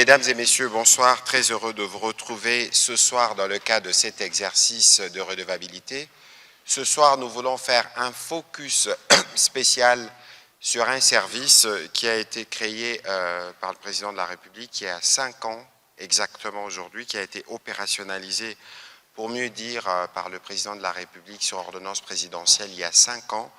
Mesdames et messieurs, bonsoir. Très heureux de vous retrouver ce soir dans le cadre de cet exercice de redevabilité. Ce soir, nous voulons faire un focus spécial sur un service qui a été créé par le président de la République il y a 5 ans exactement aujourd'hui, qui a été opérationnalisé, pour mieux dire, par le président de la République sur ordonnance présidentielle il y a 5 ans.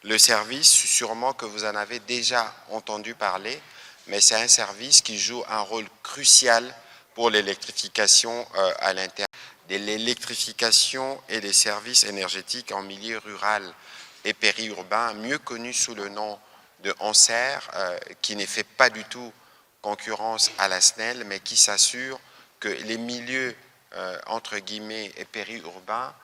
Le service, sûrement que vous en avez déjà entendu parler, mais c'est un service qui joue un rôle crucial pour l'électrification à l'intérieur de l'électrification et des services énergétiques en milieu rural et périurbain, mieux connu sous le nom de ANSER, qui ne fait pas du tout concurrence à la SNEL, mais qui s'assure que les milieux entre guillemets périurbains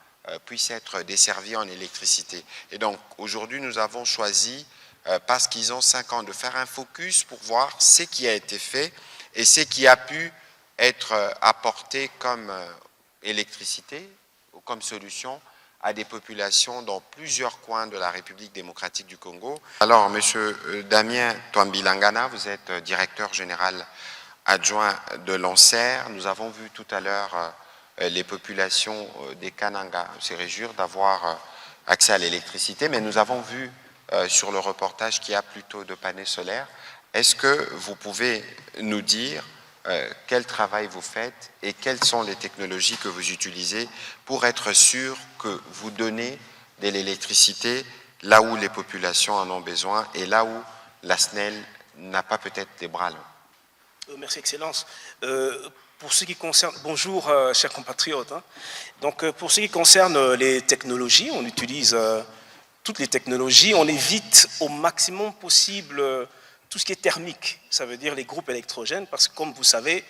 puissent être desservis en électricité. Et donc aujourd'hui nous avons choisi, parce qu'ils ont 5 ans, de faire un focus pour voir ce qui a été fait et ce qui a pu être apporté comme électricité ou comme solution à des populations dans plusieurs coins de la République démocratique du Congo. Alors, Monsieur Damien Twambilangana, vous êtes directeur général adjoint de l'ANSER. Nous avons vu tout à l'heure les populations des Kananga se réjouir d'avoir accès à l'électricité, mais nous avons vu sur le reportage qu'il y a plutôt de panneaux solaires. Est-ce que vous pouvez nous dire quel travail vous faites et quelles sont les technologies que vous utilisez pour être sûr que vous donnez de l'électricité là où les populations en ont besoin et là où la SNEL n'a pas peut-être des bras longs? Merci, Excellence. Pour ce qui concerne... Bonjour, chers compatriotes. Donc, pour ce qui concerne les technologies, on utilise toutes les technologies. On évite au maximum possible tout ce qui est thermique, ça veut dire les groupes électrogènes, parce que comme vous savez,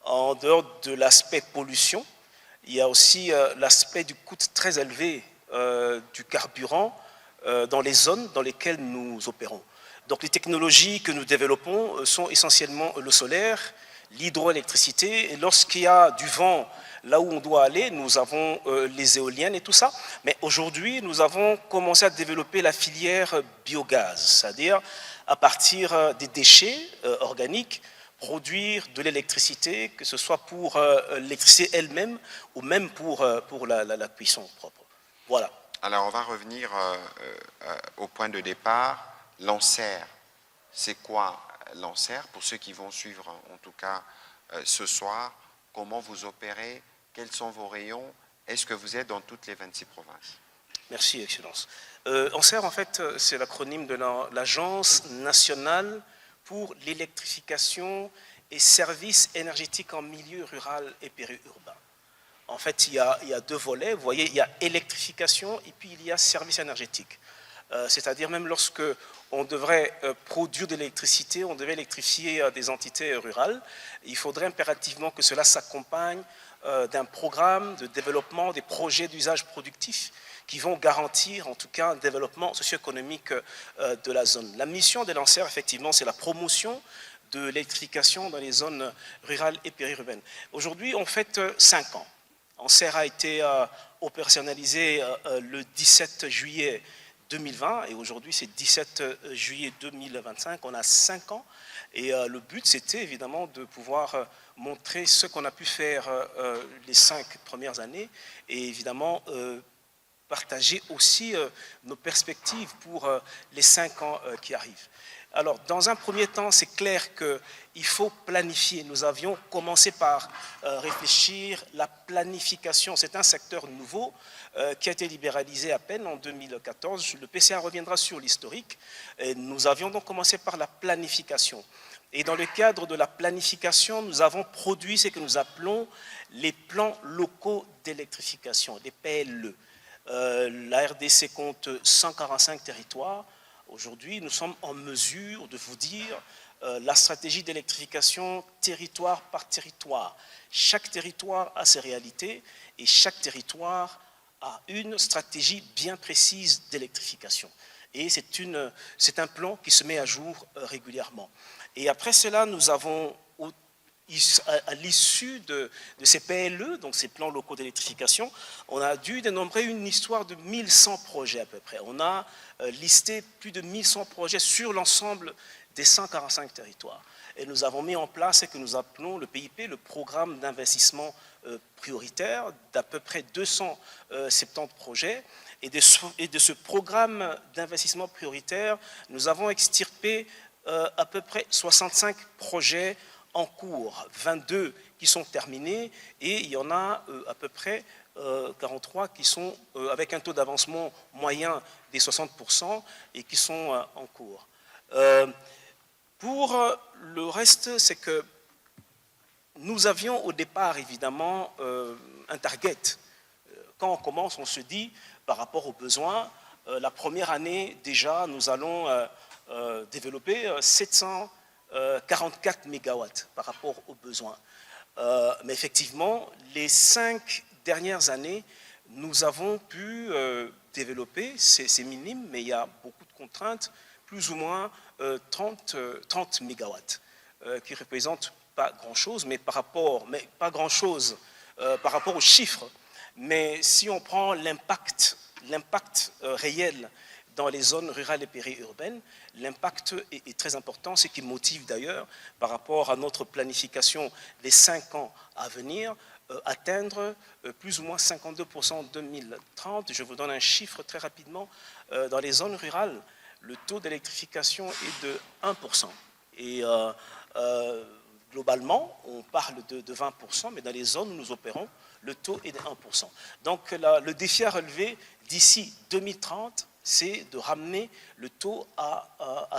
en dehors de l'aspect pollution, il y a aussi l'aspect du coût très élevé du carburant dans les zones dans lesquelles nous opérons. Donc les technologies que nous développons sont essentiellement le solaire, l'hydroélectricité, et lorsqu'il y a du vent là où on doit aller, nous avons les éoliennes et tout ça. Mais aujourd'hui, nous avons commencé à développer la filière biogaz, c'est-à-dire à partir des déchets organiques, produire de l'électricité, que ce soit pour l'électricité elle-même ou même pour la cuisson propre. Voilà. Alors, on va revenir au point de départ. L'ANSER, c'est quoi l'ANSER? Pour ceux qui vont suivre, en tout cas, ce soir, comment vous opérez? Quels sont vos rayons? Est-ce que vous êtes dans toutes les 26 provinces? Merci, Excellence. ANSER, en fait, c'est l'acronyme de l'Agence nationale pour l'électrification et services énergétiques en milieu rural et périurbain. En fait, il y a 2 volets. Vous voyez, il y a électrification et puis il y a services énergétiques. C'est-à-dire même lorsque on devrait produire de l'électricité, on devait électrifier des entités rurales, il faudrait impérativement que cela s'accompagne d'un programme de développement des projets d'usage productif qui vont garantir en tout cas un développement socio-économique de la zone. La mission de l'ANSER, effectivement, c'est la promotion de l'électrification dans les zones rurales et périurbaines. Aujourd'hui, on fête 5 ans. ANSER a été opérationnalisé le 17 juillet 2020 et aujourd'hui c'est 17 juillet 2025, on a 5 ans et le but c'était évidemment de pouvoir montrer ce qu'on a pu faire les 5 premières années et évidemment partager aussi nos perspectives pour les 5 ans qui arrivent. Alors, dans un premier temps, c'est clair qu'il faut planifier. Nous avions commencé par réfléchir la planification. C'est un secteur nouveau qui a été libéralisé à peine en 2014. Le PCA reviendra sur l'historique. Nous avions donc commencé par la planification. Et dans le cadre de la planification, nous avons produit ce que nous appelons les plans locaux d'électrification, les PLE. La RDC compte 145 territoires. Aujourd'hui, nous sommes en mesure de vous dire la stratégie d'électrification territoire par territoire. Chaque territoire a ses réalités et chaque territoire a une stratégie bien précise d'électrification. Et c'est un plan qui se met à jour régulièrement. Et après cela, nous avons à l'issue de ces PLE, donc ces plans locaux d'électrification, on a dû dénombrer une histoire de 1100 projets à peu près. On a listé plus de 1100 projets sur l'ensemble des 145 territoires. Et nous avons mis en place ce que nous appelons le PIP, le programme d'investissement prioritaire, d'à peu près 270 projets. Et de ce programme d'investissement prioritaire, nous avons extirpé à peu près 65 projets en cours, 22 qui sont terminés, et il y en a à peu près 43 qui sont avec un taux d'avancement moyen des 60% et qui sont en cours. Pour le reste, c'est que nous avions au départ évidemment un target. Quand on commence, on se dit par rapport aux besoins, la première année déjà nous allons développer 744 mégawatts par rapport aux besoins. Mais effectivement, les 5 dernières années, nous avons pu développer, c'est minime, mais il y a beaucoup de contraintes, plus ou moins 30 mégawatts, qui ne représentent pas grand-chose, mais par rapport aux chiffres. Mais si on prend l'impact réel dans les zones rurales et périurbaines, l'impact est très important, ce qui motive d'ailleurs, par rapport à notre planification des 5 ans à venir, atteindre plus ou moins 52% en 2030. Je vous donne un chiffre très rapidement. Dans les zones rurales, le taux d'électrification est de 1%. Et globalement, on parle de 20%, mais dans les zones où nous opérons, le taux est de 1%. Donc le défi à relever d'ici 2030, c'est de ramener le taux à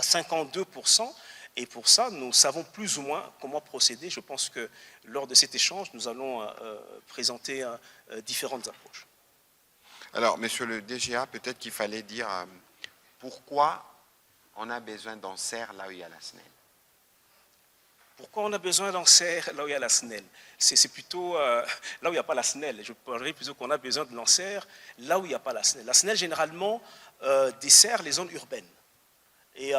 52%. Et pour ça, nous savons plus ou moins comment procéder. Je pense que lors de cet échange, nous allons présenter différentes approches. Alors, monsieur le DGA, peut-être qu'il fallait dire pourquoi on a besoin d'en serre là où il y a la SNEL. Pourquoi on a besoin d'en serre là où il y a la SNEL? C'est plutôt là où il n'y a pas la SNEL. Je parlerai plutôt qu'on a besoin de l'en serre là où il n'y a pas la SNEL. La SNEL, généralement, dessert les zones urbaines. Et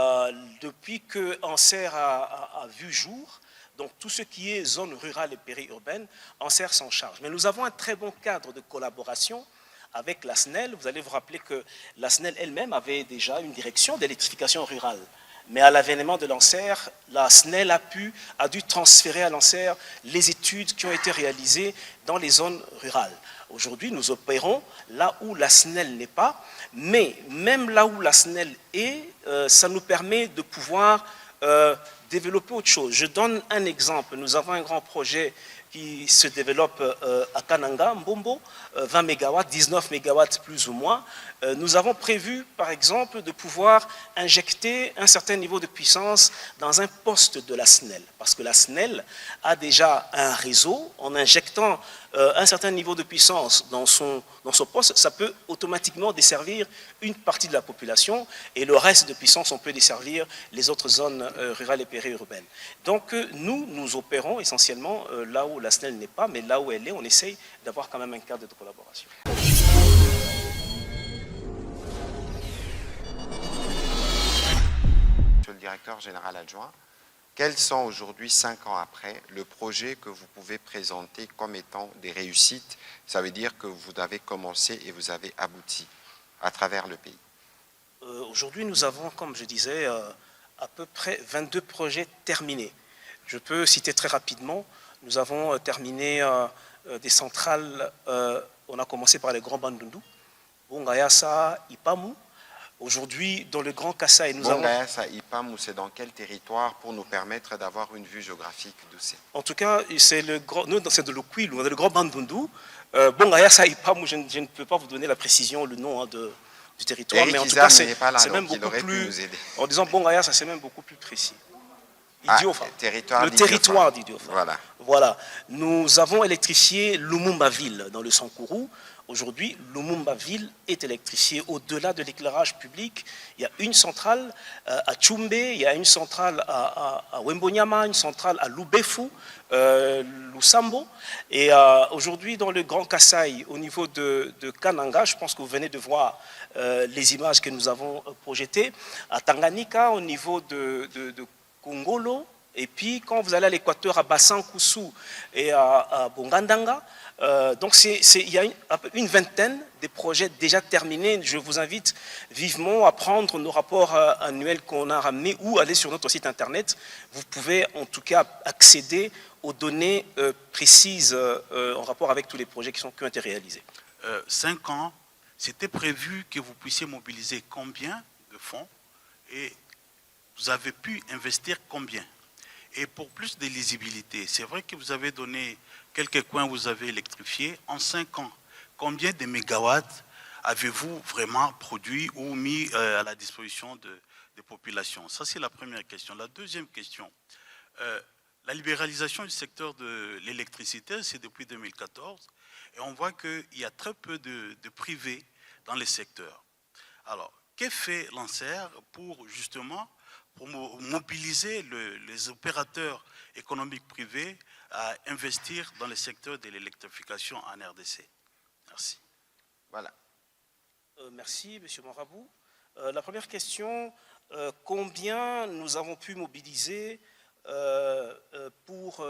depuis que Anser a vu jour, donc tout ce qui est zone rurale et périurbaine, Anser s'en charge. Mais nous avons un très bon cadre de collaboration avec la SNEL. Vous allez vous rappeler que la SNEL elle-même avait déjà une direction d'électrification rurale. Mais à l'avènement de l'Anser, la SNEL a dû transférer à l'Anser les études qui ont été réalisées dans les zones rurales. Aujourd'hui, nous opérons là où la SNEL n'est pas, mais même là où la SNEL est, ça nous permet de pouvoir développer autre chose. Je donne un exemple. Nous avons un grand projet qui se développe à Kananga, Mbombo, 20 MW, 19 MW plus ou moins. Nous avons prévu, par exemple, de pouvoir injecter un certain niveau de puissance dans un poste de la SNEL. Parce que la SNEL a déjà un réseau. En injectant un certain niveau de puissance dans son poste, ça peut automatiquement desservir une partie de la population et le reste de puissance, on peut desservir les autres zones rurales et périurbaines. Donc nous opérons essentiellement là où la SNEL n'est pas, mais là où elle est, on essaye d'avoir quand même un cadre de collaboration. Monsieur le directeur général adjoint, quels sont aujourd'hui, 5 ans après, le projet que vous pouvez présenter comme étant des réussites? Ça veut dire que vous avez commencé et vous avez abouti à travers le pays. Aujourd'hui, nous avons, comme je disais, à peu près 22 projets terminés. Je peux citer très rapidement. Nous avons terminé des centrales, on a commencé par les Grands Bandundu, Bongayasa, Ipamu. Aujourd'hui, dans le Grand Kasaï, nous avons... Bongayasa, Ipamu, c'est dans quel territoire pour nous permettre d'avoir une vue géographique de ces... En tout cas, c'est de l'Okwilu, le Grand Bandundu. Bongayasa, Ipamu, je ne peux pas vous donner la précision, le nom du territoire, Eric mais en tout Izam cas, c'est même beaucoup plus... En disant Bongayasa, c'est même beaucoup plus précis. Territoire le territoire d'Idiofa. Voilà. Nous avons électrifié Lumumba-Ville dans le Sankourou. Aujourd'hui, Lumumba-Ville est électrifiée. Au-delà de l'éclairage public, il y a une centrale à Tchumbe, il y a une centrale à Wembonyama, une centrale à Lubefu, Lusambo. Et aujourd'hui, dans le Grand Kasaï, au niveau de Kananga, je pense que vous venez de voir les images que nous avons projetées. À Tanganyika, au niveau de Kongolo, Et puis, quand vous allez à l'équateur, à Bassan-Koussou et à Bongandanga, donc il y a une vingtaine de projets déjà terminés. Je vous invite vivement à prendre nos rapports annuels qu'on a ramenés ou aller sur notre site internet. Vous pouvez en tout cas accéder aux données précises en rapport avec tous les projets qui ont été réalisés. 5 ans, c'était prévu que vous puissiez mobiliser combien de fonds et vous avez pu investir combien? Et pour plus de lisibilité, c'est vrai que vous avez donné quelques coins, vous avez électrifié. En 5 ans, combien de mégawatts avez-vous vraiment produit ou mis à la disposition des populations? Ça, c'est la première question. La deuxième question, la libéralisation du secteur de l'électricité, c'est depuis 2014. Et on voit qu'il y a très peu de privés dans les secteurs. Alors, qu'est fait l'ANSER pour justement mobiliser les opérateurs économiques privés à investir dans le secteur de l'électrification en RDC? Merci. Voilà. Merci, M. Morabou. La première question, combien nous avons pu mobiliser pour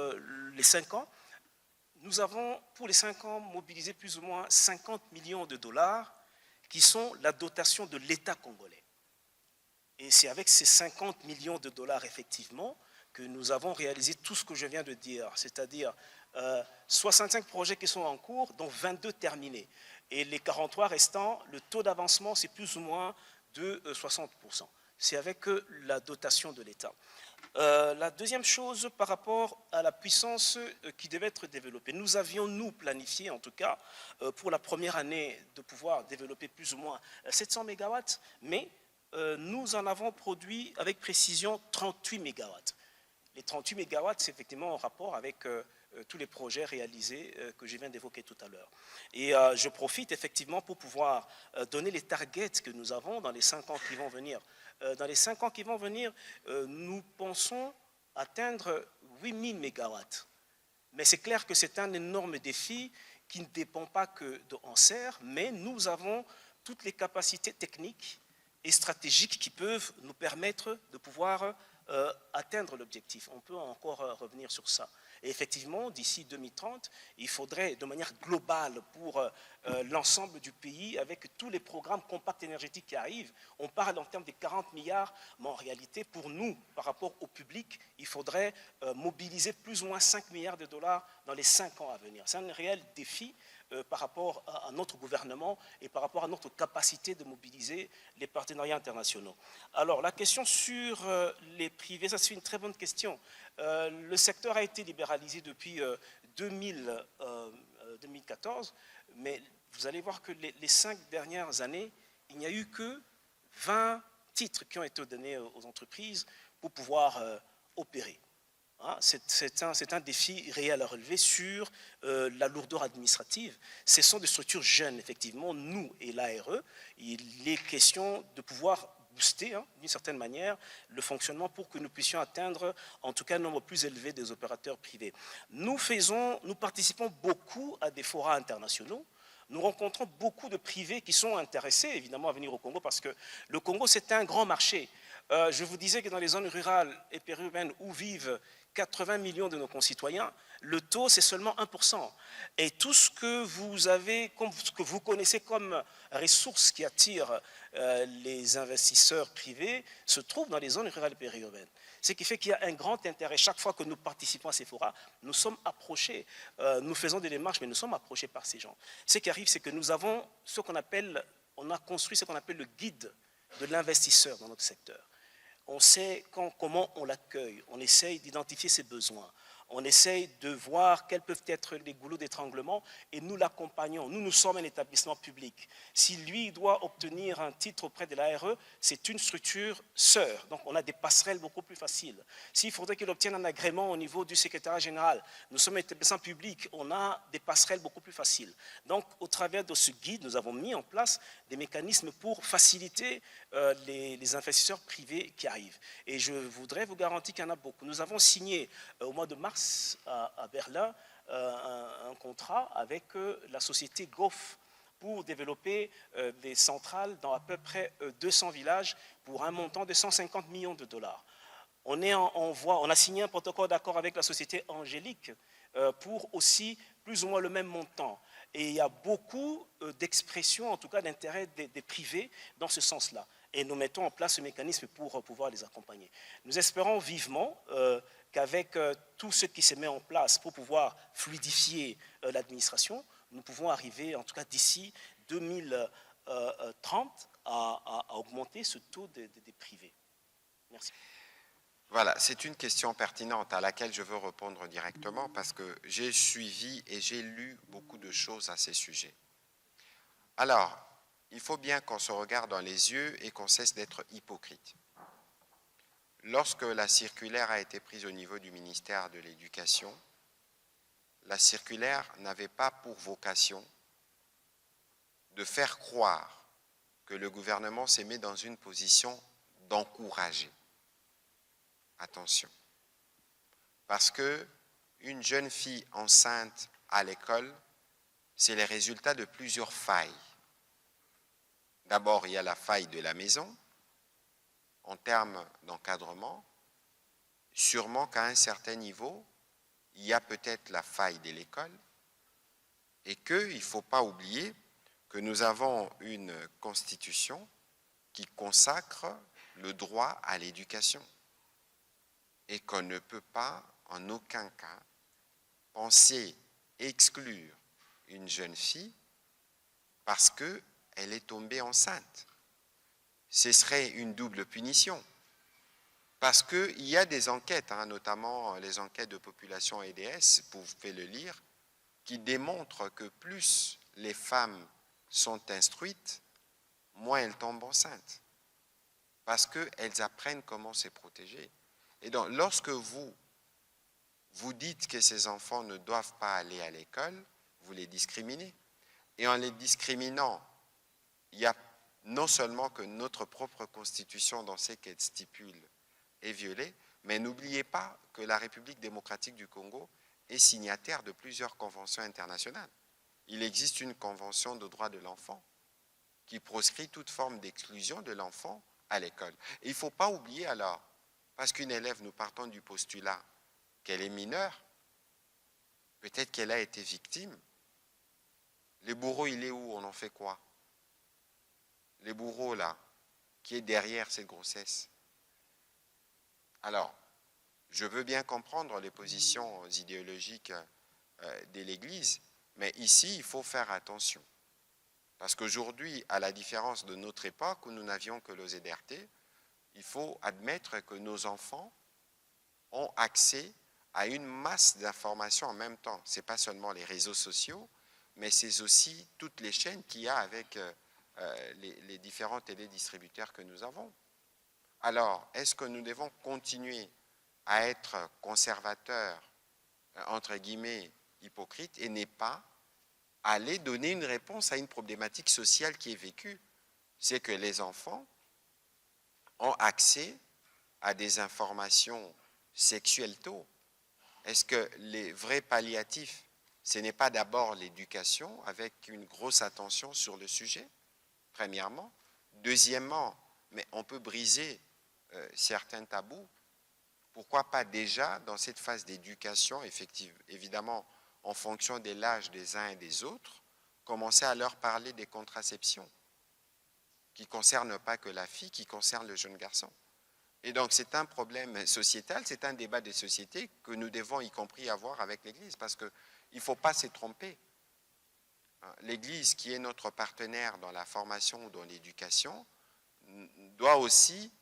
les 5 ans? Nous avons, pour les 5 ans, mobilisé plus ou moins 50 millions de dollars qui sont la dotation de l'État congolais. Et c'est avec ces 50 millions de dollars, effectivement, que nous avons réalisé tout ce que je viens de dire, c'est-à-dire 65 projets qui sont en cours, dont 22 terminés. Et les 43 restants, le taux d'avancement, c'est plus ou moins de 60%. C'est avec la dotation de l'État. La deuxième chose, par rapport à la puissance qui devait être développée. Nous avions, nous, planifié, en tout cas, pour la première année, de pouvoir développer plus ou moins 700 mégawatts, mais nous en avons produit avec précision 38 mégawatts. Les 38 mégawatts, c'est effectivement en rapport avec tous les projets réalisés que je viens d'évoquer tout à l'heure. Et je profite effectivement pour pouvoir donner les targets que nous avons dans les 5 ans qui vont venir. Dans les 5 ans qui vont venir, nous pensons atteindre 8000 mégawatts. Mais c'est clair que c'est un énorme défi qui ne dépend pas que de ANSER, mais nous avons toutes les capacités techniques et stratégiques qui peuvent nous permettre de pouvoir atteindre l'objectif. On peut encore revenir sur ça. Et effectivement, d'ici 2030, il faudrait, de manière globale pour l'ensemble du pays, avec tous les programmes compacts énergétiques qui arrivent, on parle en termes de 40 milliards, mais en réalité, pour nous, par rapport au public, il faudrait mobiliser plus ou moins 5 milliards de dollars dans les 5 ans à venir. C'est un réel défi par rapport à notre gouvernement et par rapport à notre capacité de mobiliser les partenariats internationaux. Alors, la question sur les privés, ça c'est une très bonne question. Le secteur a été libéralisé depuis 2014, mais vous allez voir que les 5 dernières années, il n'y a eu que 20 titres qui ont été donnés aux entreprises pour pouvoir opérer. C'est un défi réel à relever sur la lourdeur administrative. Ce sont des structures jeunes, effectivement, nous et l'ARE. Il est question de pouvoir booster, d'une certaine manière, le fonctionnement pour que nous puissions atteindre, en tout cas, un nombre plus élevé des opérateurs privés. Nous participons beaucoup à des forats internationaux. Nous rencontrons beaucoup de privés qui sont intéressés, évidemment, à venir au Congo, parce que le Congo, c'est un grand marché. Je vous disais que dans les zones rurales et périurbaines où vivent 80 millions de nos concitoyens, le taux, c'est seulement 1%. Et tout ce que vous avez, ce que vous connaissez comme ressources qui attirent les investisseurs privés, se trouve dans les zones rurales et périurbaines. Ce qui fait qu'il y a un grand intérêt. Chaque fois que nous participons à ces forats, nous sommes approchés, nous faisons des démarches, mais nous sommes approchés par ces gens. Ce qui arrive, c'est que nous avons ce qu'on appelle, on a construit ce qu'on appelle le guide de l'investisseur dans notre secteur. On sait comment on l'accueille, on essaye d'identifier ses besoins, on essaye de voir quels peuvent être les goulots d'étranglement et nous l'accompagnons. Nous sommes un établissement public. Si lui doit obtenir un titre auprès de l'ARE, c'est une structure sœur. Donc on a des passerelles beaucoup plus faciles. S'il faudrait qu'il obtienne un agrément au niveau du secrétariat général, nous sommes un établissement public, on a des passerelles beaucoup plus faciles. Donc au travers de ce guide, nous avons mis en place des mécanismes pour faciliter les investisseurs privés qui arrivent. Et je voudrais vous garantir qu'il y en a beaucoup. Nous avons signé au mois de mars à Berlin un contrat avec la société GOF pour développer des centrales dans à peu près 200 villages pour un montant de 150 millions de dollars. On a signé un protocole d'accord avec la société Angélique pour aussi plus ou moins le même montant. Et il y a beaucoup d'expressions, en tout cas d'intérêt des privés dans ce sens-là. Et nous mettons en place ce mécanisme pour pouvoir les accompagner. Nous espérons vivement qu'avec tout ce qui se met en place pour pouvoir fluidifier l'administration, nous pouvons arriver, en tout cas d'ici 2030, à augmenter ce taux des privés. Merci. Voilà, c'est une question pertinente à laquelle je veux répondre directement parce que j'ai suivi et j'ai lu beaucoup de choses à ces sujets. Alors, il faut bien qu'on se regarde dans les yeux et qu'on cesse d'être hypocrite. Lorsque la circulaire a été prise au niveau du ministère de l'Éducation, la circulaire n'avait pas pour vocation de faire croire que le gouvernement s'est mis dans une position d'encourager. Attention. Parce que une jeune fille enceinte à l'école, c'est les résultats de plusieurs failles. D'abord, il y a la faille de la maison, en termes d'encadrement. Sûrement qu'à un certain niveau, il y a peut-être la faille de l'école et qu'il ne faut pas oublier que nous avons une constitution qui consacre le droit à l'éducation et qu'on ne peut pas en aucun cas penser exclure une jeune fille parce qu'elle est tombée enceinte. Ce serait une double punition. Parce qu'il y a des enquêtes, notamment les enquêtes de population EDS, vous pouvez le lire, qui démontrent que plus les femmes sont instruites, moins elles tombent enceintes. Parce qu'elles apprennent comment se protéger. Et donc, lorsque vous dites que ces enfants ne doivent pas aller à l'école, vous les discriminez. Et en les discriminant, il y a non seulement que notre propre constitution dans ce qu'elle stipule est violée, mais n'oubliez pas que la République démocratique du Congo est signataire de plusieurs conventions internationales. Il existe une convention de droits de l'enfant qui proscrit toute forme d'exclusion de l'enfant à l'école. Et il ne faut pas oublier alors, parce qu'une élève, nous partons du postulat qu'elle est mineure, peut-être qu'elle a été victime. Le bourreau, il est où? On en fait quoi? Le bourreau, là, qui est derrière cette grossesse. Alors, je veux bien comprendre les positions idéologiques de l'Église, mais ici, il faut faire attention. Parce qu'aujourd'hui, à la différence de notre époque où nous n'avions que le ZRT, il faut admettre que nos enfants ont accès à une masse d'informations en même temps. Ce n'est pas seulement les réseaux sociaux, mais c'est aussi toutes les chaînes qu'il y a avec les différents télédistributeurs que nous avons. Alors, est-ce que nous devons continuer à être conservateurs, entre guillemets, hypocrites, et n'est pas aller donner une réponse à une problématique sociale qui est vécue? C'est que les enfants ont accès à des informations sexuelles tôt. Est-ce que les vrais palliatifs, ce n'est pas d'abord l'éducation avec une grosse attention sur le sujet, premièrement? Deuxièmement, mais on peut briser certains tabous. Pourquoi pas déjà dans cette phase d'éducation, évidemment en fonction de l'âge des uns et des autres, commencer à leur parler des contraceptions qui ne concernent pas que la fille, qui concernent le jeune garçon. Et donc c'est un problème sociétal, c'est un débat de société que nous devons y compris avoir avec l'Église, parce qu'il ne faut pas se tromper. L'Église, qui est notre partenaire dans la formation ou dans l'éducation, doit aussi,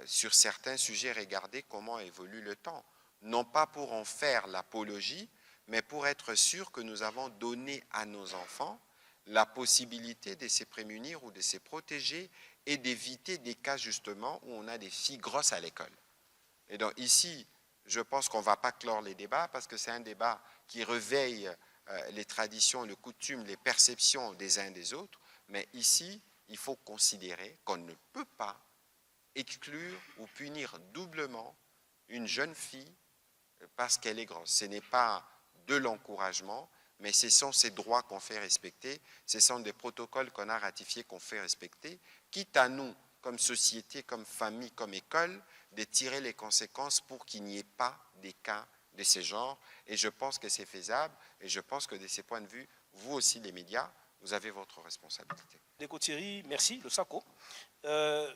sur certains sujets, regarder comment évolue le temps. Non pas pour en faire l'apologie, mais pour être sûr que nous avons donné à nos enfants la possibilité de se prémunir ou de se protéger et d'éviter des cas justement où on a des filles grosses à l'école. Et donc ici, je pense qu'on ne va pas clore les débats parce que c'est un débat qui réveille les traditions, les coutumes, les perceptions des uns des autres, mais ici, il faut considérer qu'on ne peut pas exclure ou punir doublement une jeune fille parce qu'elle est grosse. Ce n'est pas de l'encouragement, mais ce sont ces droits qu'on fait respecter, ce sont des protocoles qu'on a ratifiés qu'on fait respecter, quitte à nous comme société, comme famille, comme école, de tirer les conséquences pour qu'il n'y ait pas des cas de ce genre. Et je pense que c'est faisable. Et je pense que de ces points de vue, vous aussi, les médias, vous avez votre responsabilité. Ndeko Thierry, merci, le sako.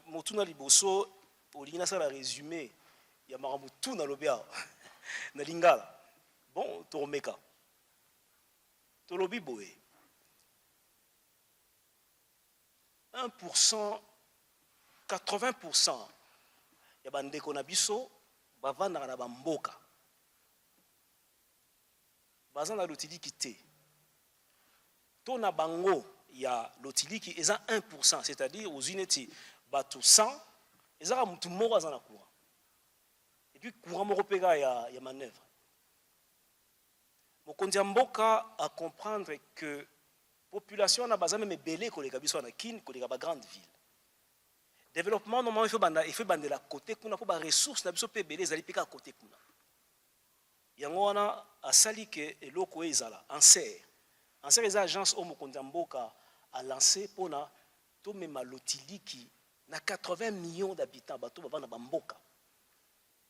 Motuna liboso, olingina ça la résumé. Ya makambo tout na lobia. Na lingala. Bon, toromeka. Tolobi boé. 1%, 80% ya bandeko na biso bavandaka na bamboka. Baza na lotiliki te. To na bango ya lotiliki eza 1%, c'est-à-dire aux unités bato 100, eza mutu moko aza na courant. Et puis courant moko peka ya manœuvre. Mokonzi ya mboka à comprendre que population na baza même belé koleka biso na kin koleka ba grande ville. Développement normalement il faut bande la côté kuna po ba ressources na biso pe belé ezali peka côté kuna. Yango wana asali ke eloko ezala en serre. En serre les agences au mokonzi ya mboka a lancé pona to mema lotiliki na 80 millions d'habitants bato bavanda ba mboka.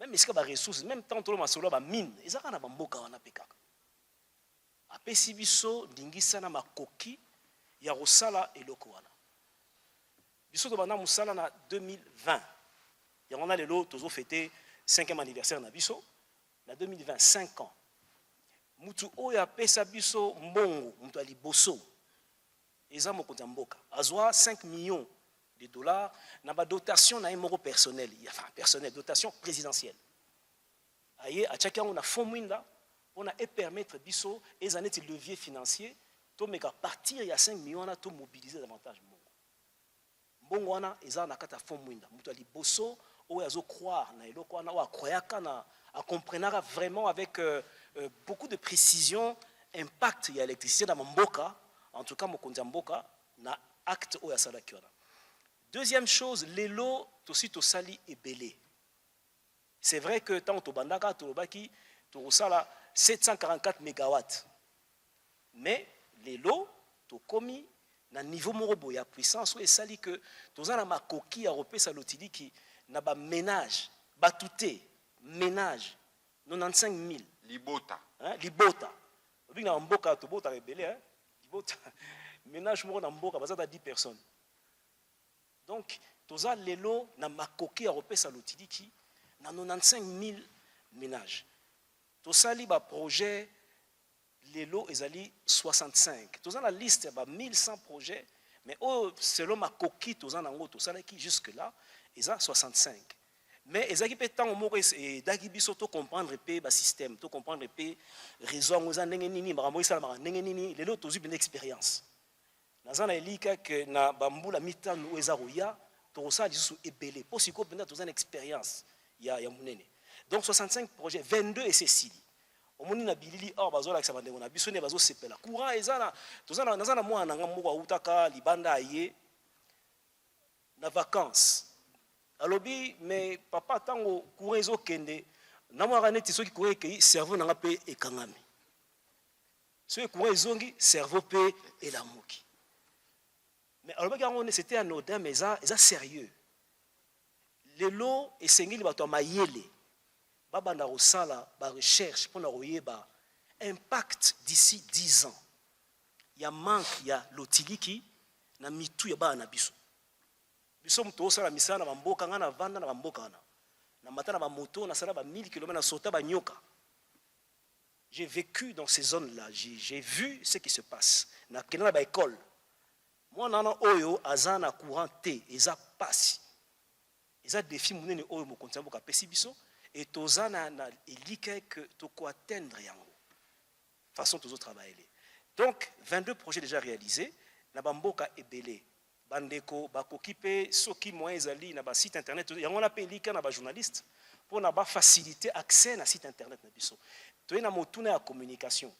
Même esika ba ressources même tant to lo masolo ba mine ezaka na ba mboka wana pekaka. Apesi biso ndingisa na makoki ya kosala eloko wana. Biso to banda musala na 2020. Yango na lelo tozo fêter 5e anniversaire na biso na 2020 5 ans. Mutu oyo apesa biso mbongo mutu ali boso. Eza mokonzi ya mboka. Azwa 5 millions de dollars na ba dotation na moko personnel, enfin personnel, dotation présidentielle. Aye achaki yango na fond mwinda on a permettre biso et un levier financier to meka partir il y a 5 millions na to mobiliser davantage mbongo wana eza na kata fond mwinda mutu ali boso o yazo croire na eloko wana o akroyaka na a comprenara vraiment avec beaucoup de précision impact ya électricité dans mboka en tout cas mokonzi mboka na acte o ya salaki wana. Deuxième chose, lelo tosi to sali ebelé. C'est vrai que tant to bandaka to lobaki to sala 744 mégawatts. Mais les lots, to komi, na niveau morobo ya puissance, et sali que tous en ma coquille à repé sa lotili qui n'a pas ménage, batouté, ménage, 95 000. Libota. Hein, libota. Obi na mboka to bota rebelle, hein, libota. Ménage moro na mboka, bazata 10 personnes. Donc, tous en les lots, na ma coquille à repé sa lotili qui na 95 000 ménages. Tout ça, le projet, les lots, ils allaient 65. Tout ça, la liste, il y a 1100 projets, mais selon ma coquille, tout ça, qui jusque-là, ils ont 65. Mais ils ont tant au mot et d'agibiso to comprendre le système, to comprendre le réseau, nous avons les lots, tous une expérience. Nous avons dit que na bambou la mita nous ezarouya, tout ça, ils sont ébélés. Pour ce qu'on a une expérience, il y a monene. Donc 65 projets, 22 et Cécile. Au moment na bilili or bazola ka sabande na biso ne bazo sepela. Courant ezana tozana nazana mwa na ngambo kwa utaka libanda aye na vacances. Alobi mais papa tango courant ezo kende na mwa neti soki courant ke cerveau na ngape ekangami. Soki courant ezongi cerveau pe elamuki. Mais alobi que c'était anodin mais ça sérieux. Le lot esengeli bato mayele. Babanda osala ba recherche pour na royeba impact d'ici 10 ans. Il y a manque ya lotiliki na mitu ya ba na biso. Biso mto osala misana na mboka ngana vanda na mboka na. Na matana ba moto na sala ba 1000 km na sota ba nyoka. J'ai vécu dans ces zones-là, j'ai vu ce qui se passe. Na kena ba école. Moi nana oyo azana courant te eza pasi. Eza défi munene oyo mo kontambo ka pesi biso. Et tozana na elika que toko atteindre yango façon tozo travailler. Donc 22 projets déjà réalisés na bamboka ebele bandeko bakoki pe soki moyen ezali na ba site internet yango na pe elika na ba journaliste pour na ba faciliter accès na site internet na biso. To na motuna ya communication.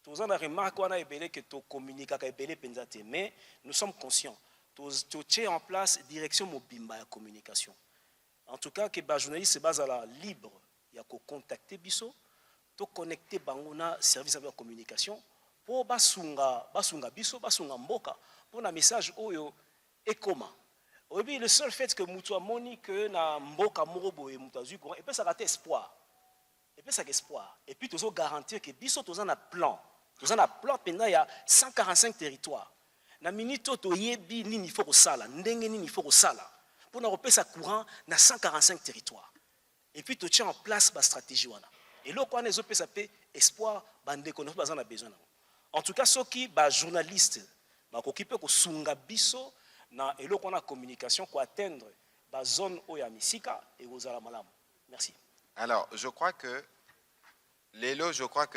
Tozana remarque wana ebele que to communiquer ka ebele penzate mais nous sommes conscients to tient en place direction mobimba ya communication. En tout cas, que les journalistes se basent à la libre, il y a qu'à contacter biso, to connecter bangona service de communication pour basunga biso basunga mboka pour un message oyo et comment Oui, le seul fait que Moutou a moni que na mboka morobo et Moutazu courant, et puis ça a espoir. Et puis ça espoir. Et puis toujours garantir que biso tous un plan. Tous un plan pendant il y a 145 territoires. Na minute to yebi ni faut au sala, ndenge ni faut au sala. Pour na repérer sa courant na 145 territoires. Et puis tu tiens en place ma stratégie wana. Et là quand les autres ça peut espoir bande qu'on a besoin. En tout cas ceux qui ba journalistes ba ko kipe ko sunga biso na et là qu'on a communication pour atteindre la zone où il y a misika et aux alamalam. Merci. Alors, je crois que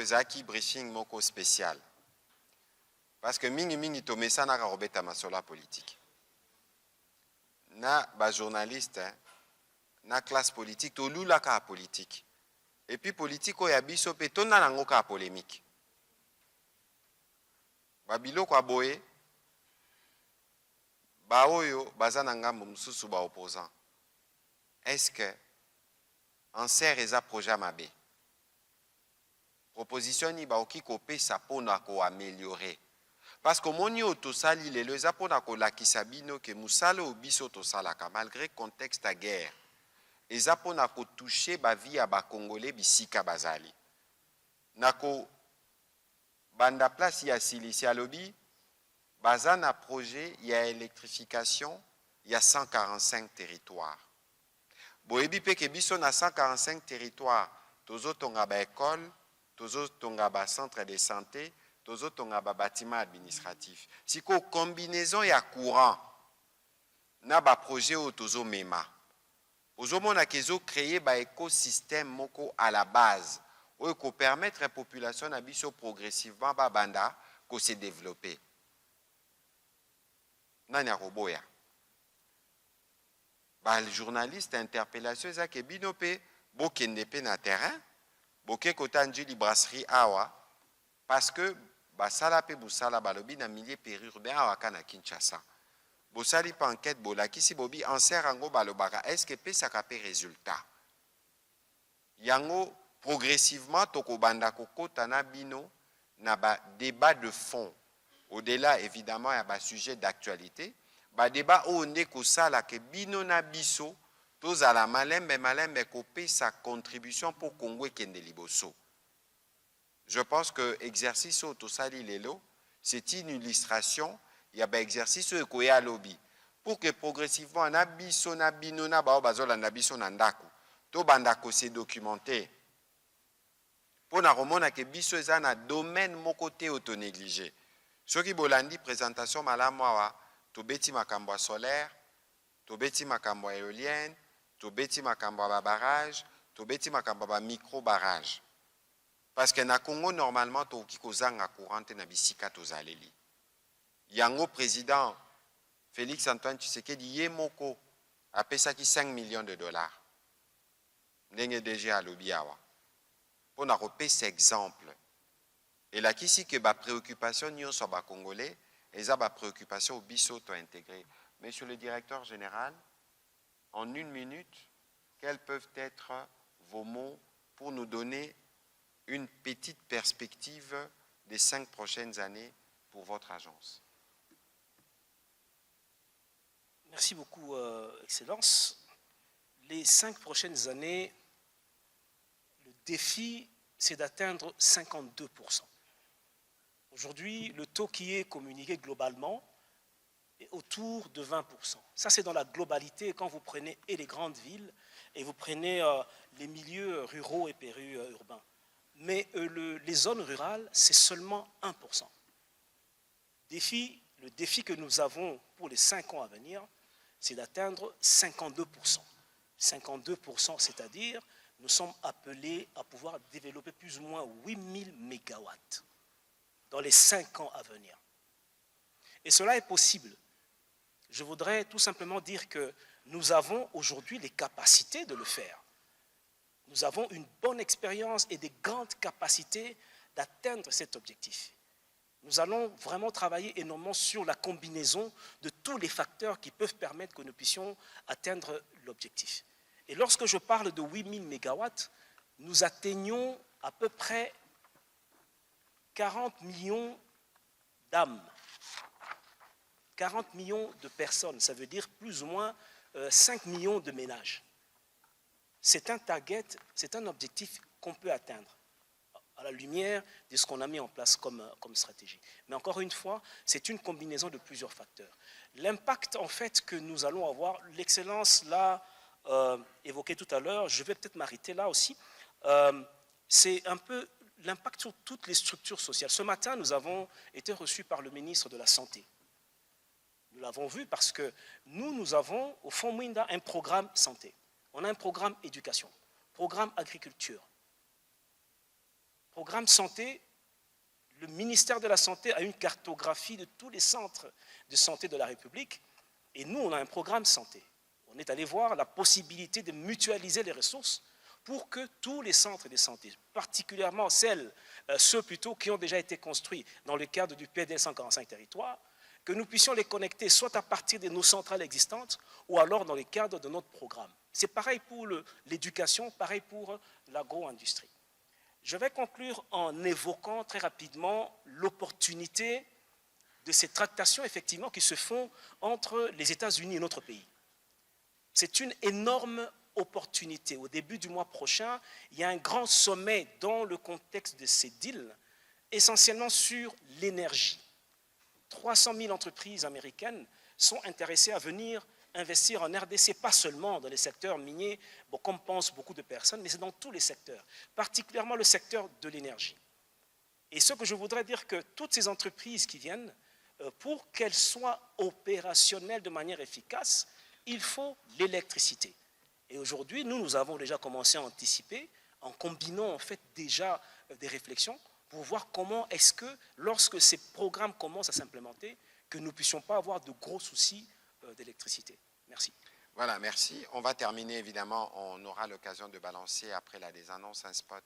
Zaki briefing moko spécial. Parce que mingi to mesana ka robeta masola politique. Na ba journaliste, na classe politique to lula ka politique. Et puis politique o ya biso pe tona nango ka polémique. Babilo kwa boye ba oyo bazana ngambo mususu ba opposant. Est-ce que en serre eza projet mabe proposition ni ba oki kopé sa pona ko améliorer parce que moni otosali lelo eza pona ko lakisa bino ke musala obiso tosalaka malgré contexte à guerre eza pona ko toucher ba vie ya ba congolais bisika bazali nako banda place ya silisi alobi bazana projet ya électrification il y a 145 territoires. Boyebi peke biso na 145 territoires, tozo tonga ba école, tozo tonga ba centre de santé, tozo tonga ba bâtiment administratif. Siko combinaison ya courant na ba projet o tozo mema. Ozo mona kezo créer ba écosystème moko à la base, ou ko permettre à la population na biso progressivement ba banda ko se développer. Nani akoboya. Le journaliste interpellation ça que binope bokende pe na terrain boke kotanji li brasserie awa parce que basala pe busala balobi na milieu périurbain awa kana Kinshasa bosali pa enquête bolakisi bobi anser ango balobaka est-ce que pe saka pe résultat yango progressivement tokobanda kokota na bino na ba débat de fond au-delà évidemment ya ba sujet d'actualité. Ba débat onde ko sala ke bino na biso tozala malembe kopé sa contribution pour Congo kende liboso. Je pense que exercice to sali lelo c'est une illustration il y a ba exercice ko ya lobby pour que progressivement na biso na bino na ba bazola na biso na ndako to banda ko se documenter pour na romona ke biso eza na domaine moko te auto négligé. Soki bolandi présentation malamu awa tobeti makambo solaire, tobeti makambo éolienne, tobeti makambo barrage, tobeti makambo micro barrage. Parce que na Congo normalement toki kozanga courante na bisika tozaleli. Yango président Félix Antoine Tshisekedi yemoko apesaki 5 millions de dollars. Ndenge DG alobi awa. Pour na repesa exemple. Et là kisi que ba préoccupation nyonso ba congolais et ça, ma préoccupation au biso to intégré. Monsieur le directeur général, en une minute, quels peuvent être vos mots pour nous donner une petite perspective des 5 prochaines années pour votre agence? Merci beaucoup, Excellence. Les 5 prochaines années, le défi, c'est d'atteindre 52%. Aujourd'hui, le taux qui est communiqué globalement est autour de 20%. Ça, c'est dans la globalité quand vous prenez et les grandes villes et vous prenez les milieux ruraux et périurbains. Mais les zones rurales, c'est seulement 1%. Le défi que nous avons pour les 5 ans à venir, c'est d'atteindre 52%. 52%, c'est-à-dire nous sommes appelés à pouvoir développer plus ou moins 8000 mégawatts dans les 5 ans à venir. Et cela est possible. Je voudrais tout simplement dire que nous avons aujourd'hui les capacités de le faire. Nous avons une bonne expérience et des grandes capacités d'atteindre cet objectif. Nous allons vraiment travailler énormément sur la combinaison de tous les facteurs qui peuvent permettre que nous puissions atteindre l'objectif. Et lorsque je parle de 8000 mégawatts, nous atteignons à peu près 40 millions d'âmes. 40 millions de personnes, ça veut dire plus ou moins 5 millions de ménages. C'est un target, c'est un objectif qu'on peut atteindre à la lumière de ce qu'on a mis en place comme stratégie. Mais encore une fois, c'est une combinaison de plusieurs facteurs. L'impact en fait que nous allons avoir, l'excellence l'a évoqué tout à l'heure, je vais peut-être m'arrêter là aussi, c'est un peu l'impact sur toutes les structures sociales. Ce matin, nous avons été reçus par le ministre de la Santé. Nous l'avons vu parce que nous avons au Fonds Mwinda un programme santé. On a un programme éducation, programme agriculture. Programme santé, le ministère de la Santé a une cartographie de tous les centres de santé de la République et nous, on a un programme santé. On est allé voir la possibilité de mutualiser les ressources pour que tous les centres de santé, particulièrement ceux plutôt qui ont déjà été construits dans le cadre du PDL 145 territoires, que nous puissions les connecter soit à partir de nos centrales existantes ou alors dans le cadre de notre programme. C'est pareil pour l'éducation, pareil pour l'agro-industrie. Je vais conclure en évoquant très rapidement l'opportunité de ces tractations effectivement qui se font entre les États-Unis et notre pays. C'est une énorme opportunité. Au début du mois prochain, il y a un grand sommet dans le contexte de ces deals, essentiellement sur l'énergie. 300 000 entreprises américaines sont intéressées à venir investir en RDC, pas seulement dans les secteurs miniers, bon, comme pensent beaucoup de personnes, mais c'est dans tous les secteurs, particulièrement le secteur de l'énergie. Et ce que je voudrais dire que toutes ces entreprises qui viennent, pour qu'elles soient opérationnelles de manière efficace, il faut l'électricité. Et aujourd'hui, nous avons déjà commencé à anticiper en combinant en fait déjà des réflexions pour voir comment est-ce que, lorsque ces programmes commencent à s'implémenter, que nous ne puissions pas avoir de gros soucis d'électricité. Merci. Voilà, merci. On va terminer, évidemment, on aura l'occasion de balancer après des annonces, un spot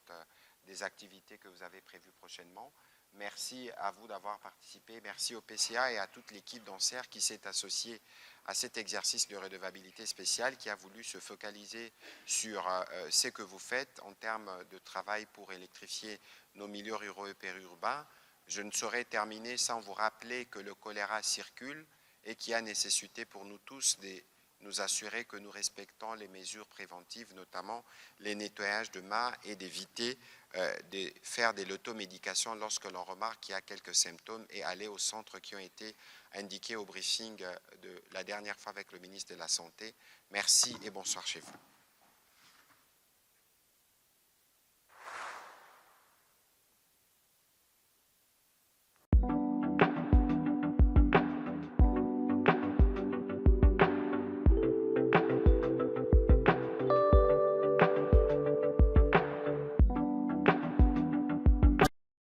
des activités que vous avez prévues prochainement. Merci à vous d'avoir participé. Merci au PCA et à toute l'équipe d'ANSER qui s'est associée à cet exercice de redevabilité spéciale, qui a voulu se focaliser sur ce que vous faites en termes de travail pour électrifier nos milieux ruraux et périurbains. Je ne saurais terminer sans vous rappeler que le choléra circule et qui a nécessité pour nous tous de nous assurer que nous respectons les mesures préventives, notamment les nettoyages de mains et d'éviter de faire de l'automédication lorsque l'on remarque qu'il y a quelques symptômes et aller aux centres qui ont été indiqués au briefing de la dernière fois avec le ministre de la Santé. Merci et bonsoir chez vous.